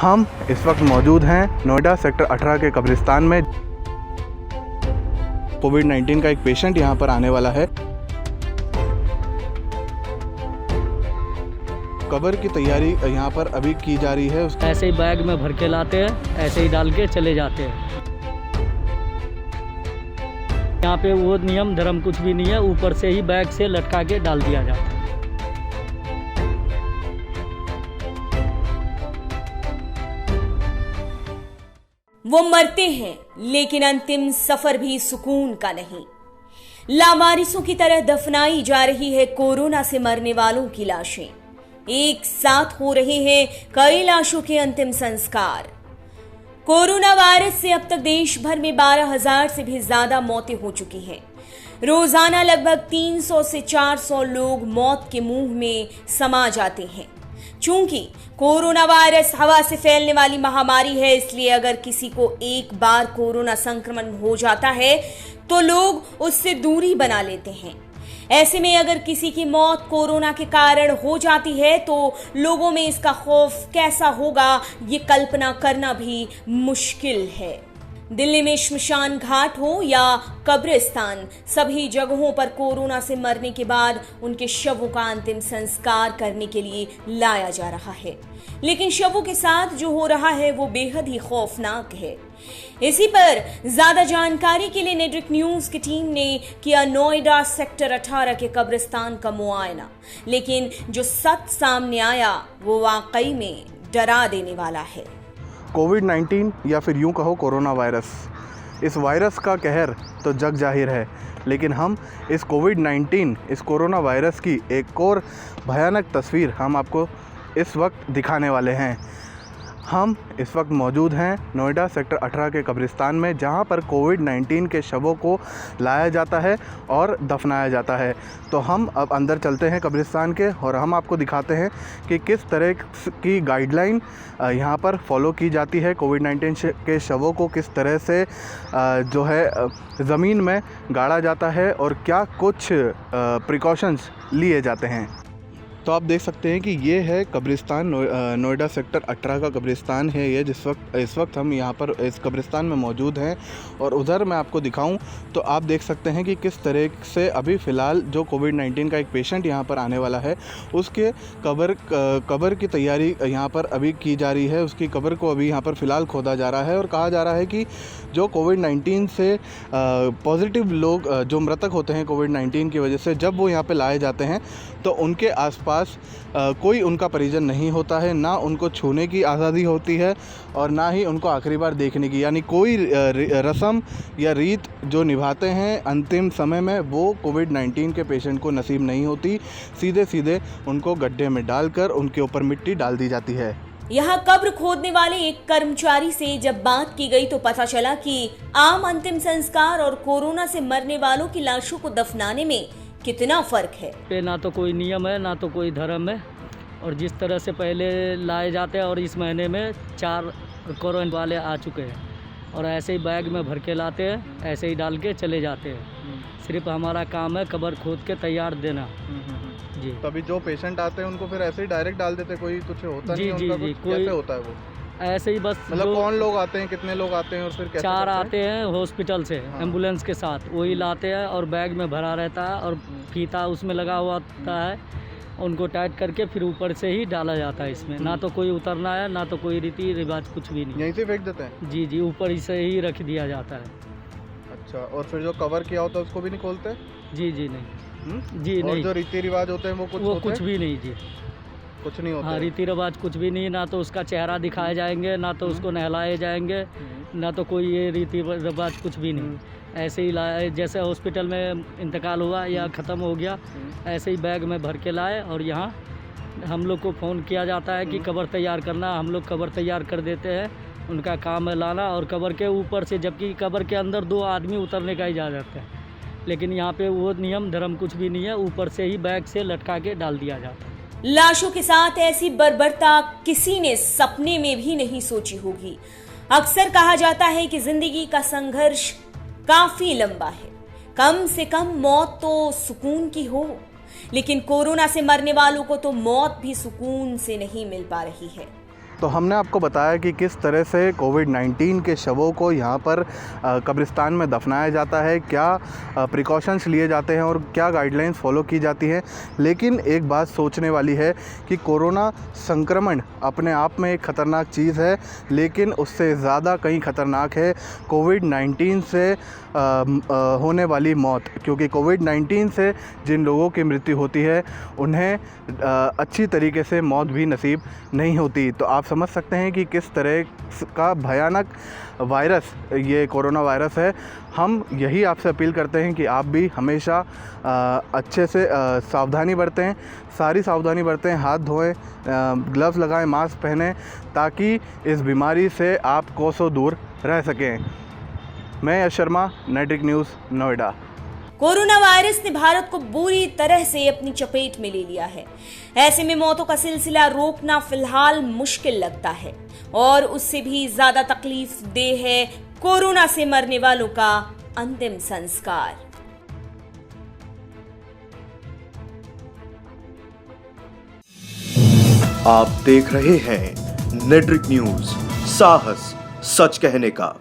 हम इस वक्त मौजूद हैं नोएडा सेक्टर 18 के कब्रिस्तान में। कोविड-19 का एक पेशेंट यहाँ पर आने वाला है। कब्र की तैयारी यहाँ पर अभी की जा रही है। ऐसे ही बैग में भर के लाते हैं, ऐसे ही डाल के चले जाते हैं। यहाँ पे वो नियम धर्म कुछ भी नहीं है, ऊपर से ही बैग से लटका के डाल दिया जाता है। वो मरते हैं लेकिन अंतिम सफर भी सुकून का नहीं। लावारिसों की तरह दफनाई जा रही है कोरोना से मरने वालों की लाशें। एक साथ हो रहे हैं कई लाशों के अंतिम संस्कार। कोरोना वायरस से अब तक देश भर में 12,000 से भी ज्यादा मौतें हो चुकी हैं। रोजाना लगभग 300 से 400 लोग मौत के मुंह में समा जाते हैं। चूंकि कोरोना वायरस हवा से फैलने वाली महामारी है, इसलिए अगर किसी को एक बार कोरोना संक्रमण हो जाता है तो लोग उससे दूरी बना लेते हैं। ऐसे में अगर किसी की मौत कोरोना के कारण हो जाती है तो लोगों में इसका खौफ कैसा होगा, ये कल्पना करना भी मुश्किल है। दिल्ली में श्मशान घाट हो या कब्रिस्तान, सभी जगहों पर कोरोना से मरने के बाद उनके शवों का अंतिम संस्कार करने के लिए लाया जा रहा है। लेकिन शवों के साथ जो हो रहा है वो बेहद ही खौफनाक है। इसी पर ज्यादा जानकारी के लिए नेटवर्क न्यूज की टीम ने किया नोएडा सेक्टर 18 के कब्रिस्तान का मुआयना। लेकिन जो सच सामने आया वो वाकई में डरा देने वाला है। कोविड-19 या फिर यूं कहो कोरोना वायरस, इस वायरस का कहर तो जग जाहिर है, लेकिन हम इस कोविड-19 इस कोरोना वायरस की एक और भयानक तस्वीर हम आपको इस वक्त दिखाने वाले हैं। हम इस वक्त मौजूद हैं नोएडा सेक्टर 18 के कब्रिस्तान में, जहां पर कोविड-19 के शवों को लाया जाता है और दफनाया जाता है। तो हम अब अंदर चलते हैं कब्रिस्तान के और हम आपको दिखाते हैं कि किस तरह की गाइडलाइन यहां पर फॉलो की जाती है। कोविड-19 के शवों को किस तरह से जो है ज़मीन में गाड़ा जाता है और क्या कुछ प्रिकॉशंस लिए जाते हैं। तो आप देख सकते हैं कि ये है कब्रिस्तान, नोएडा सेक्टर 18 का कब्रिस्तान है ये, इस वक्त हम यहाँ पर इस कब्रिस्तान में मौजूद हैं। और उधर मैं आपको दिखाऊं तो आप देख सकते हैं कि किस तरह से अभी फ़िलहाल जो कोविड-19 का एक पेशेंट यहाँ पर आने वाला है, उसके कब्र की तैयारी यहाँ पर अभी की जा रही है। उसकी कब्र को अभी यहाँ पर फ़िलहाल खोदा जा रहा है और कहा जा रहा है कि जो कोविड-19 से पॉजिटिव लोग जो मृतक होते हैं कोविड-19 की वजह से, जब वो यहाँ पर लाए जाते हैं तो उनके आसपास कोई उनका परिजन नहीं होता है, ना उनको छूने की आज़ादी होती है और ना ही उनको आखिरी बार देखने की, यानी कोई रस्म या रीत जो निभाते हैं अंतिम समय में वो कोविड-19 के पेशेंट को नसीब नहीं होती। सीधे सीधे उनको गड्ढे में डालकर उनके ऊपर मिट्टी डाल दी जाती है। यहाँ कब्र खोदने वाले एक कर्मचारी से जब बात की गई तो पता चला कि आम अंतिम संस्कार और कोरोना से मरने वालों की लाशों को दफनाने में कितना फर्क है। ना तो कोई नियम है, ना तो कोई धर्म है। और जिस तरह से पहले लाए जाते हैं, और इस महीने में 4 कोरोना वाले आ चुके हैं और ऐसे ही बैग में भर के लाते हैं, ऐसे ही डाल के चले जाते हैं। सिर्फ हमारा काम है कब्र खोद के तैयार देना। जी, तभी जो पेशेंट आते हैं उनको फिर ऐसे ही डायरेक्ट डाल देते, कोई कुछ होता जी, नहीं जी, उनका जी, कुछ कैसे होता है वो? ऐसे ही बस। मतलब कौन लोग आते हैं, कितने लोग आते हैं और फिर कैसे 4 आते हैं हॉस्पिटल से, हाँ। एम्बुलेंस के साथ, वही लाते हैं और बैग में भरा रहता है और फीता उसमें लगा हुआ होता है। उनको टाइट करके फिर ऊपर से ही डाला जाता है इसमें। ना तो कोई उतरना है, ना तो कोई रीति रिवाज, कुछ भी नहीं। यहीं से फेंक देते हैं? जी जी, ऊपर से ही रख दिया जाता है। अच्छा, और फिर जो कवर किया होता है उसको भी नहीं खोलते? जी जी नहीं। जी और नहीं, जो रीति रिवाज होते हैं वो कुछ भी नहीं जी। कुछ नहीं होता हाँ, है? रीति रिवाज कुछ भी नहीं। ना तो उसका चेहरा दिखाए जाएंगे, ना तो उसको नहलाए जाएंगे, ना तो कोई ये रीति रिवाज, कुछ भी नहीं। ऐसे ही लाए, जैसे हॉस्पिटल में इंतकाल हुआ या ख़त्म हो गया, ऐसे ही बैग में भर के लाए और यहाँ हम लोग को फ़ोन किया जाता है कि कब्र तैयार करना। हम लोग कब्र तैयार कर देते हैं, उनका काम है लाना और कब्र के ऊपर से, जबकि कब्र के अंदर 2 आदमी उतरने का इजाज़त है, लेकिन यहाँ पे वो नियम धर्म कुछ भी नहीं है, ऊपर से ही बैग से लटका के डाल दिया जाता है। लाशों के साथ ऐसी बर्बरता किसी ने सपने में भी नहीं सोची होगी। अक्सर कहा जाता है कि जिंदगी का संघर्ष काफी लंबा है, कम से कम मौत तो सुकून की हो, लेकिन कोरोना से मरने वालों को तो मौत भी सुकून से नहीं मिल पा रही है। तो हमने आपको बताया कि किस तरह से कोविड-19 के शवों को यहाँ पर कब्रिस्तान में दफनाया जाता है, क्या प्रिकॉशंस लिए जाते हैं और क्या गाइडलाइंस फॉलो की जाती हैं। लेकिन एक बात सोचने वाली है कि कोरोना संक्रमण अपने आप में एक ख़तरनाक चीज़ है, लेकिन उससे ज़्यादा कहीं ख़तरनाक है कोविड-19 से होने वाली मौत। क्योंकि कोविड-19 से जिन लोगों की मृत्यु होती है उन्हें अच्छी तरीके से मौत भी नसीब नहीं होती। तो आप समझ सकते हैं कि किस तरह का भयानक वायरस ये कोरोना वायरस है। हम यही आपसे अपील करते हैं कि आप भी हमेशा अच्छे से सावधानी बरतें, सारी सावधानी बरतें, हाथ धोएं, ग्लव्स लगाएं, मास्क पहनें, ताकि इस बीमारी से आप कोसों दूर रह सकें। मैं यश शर्मा, नेट्रिक न्यूज़, नोएडा। कोरोना वायरस ने भारत को बुरी तरह से अपनी चपेट में ले लिया है। ऐसे में मौतों का सिलसिला रोकना फिलहाल मुश्किल लगता है और उससे भी ज्यादा तकलीफ देह है कोरोना से मरने वालों का अंतिम संस्कार। आप देख रहे हैं नेट्रिक न्यूज, साहस सच कहने का।